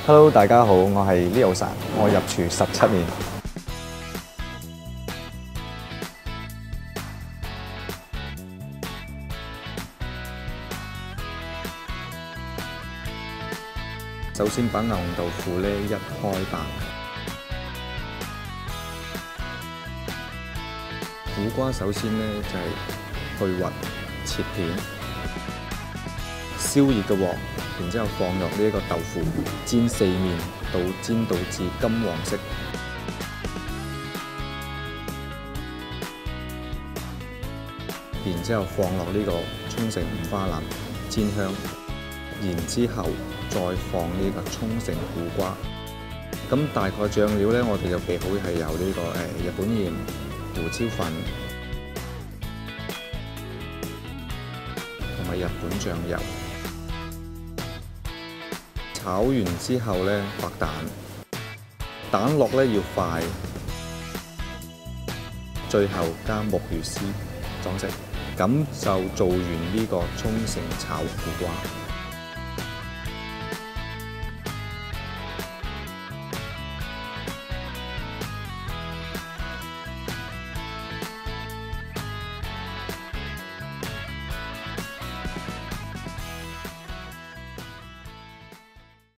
Hello， 大家好，我係 Leo San，我入廚17年。首先把牛豆腐呢一開爆，苦瓜首先呢就係去核切片，燒熱嘅鑊，然之後放入呢一個豆腐，煎4面煎到至金黃色，然之後放落呢個沖繩五花腩煎香，然之後再放呢個沖繩苦瓜。咁大概醬料呢，我哋就備好係有呢個日本鹽、胡椒粉同埋日本醬油。炒完之後呢，白蛋，蛋落呢要快，最後加木魚絲裝飾，咁就做完呢個沖繩炒苦瓜。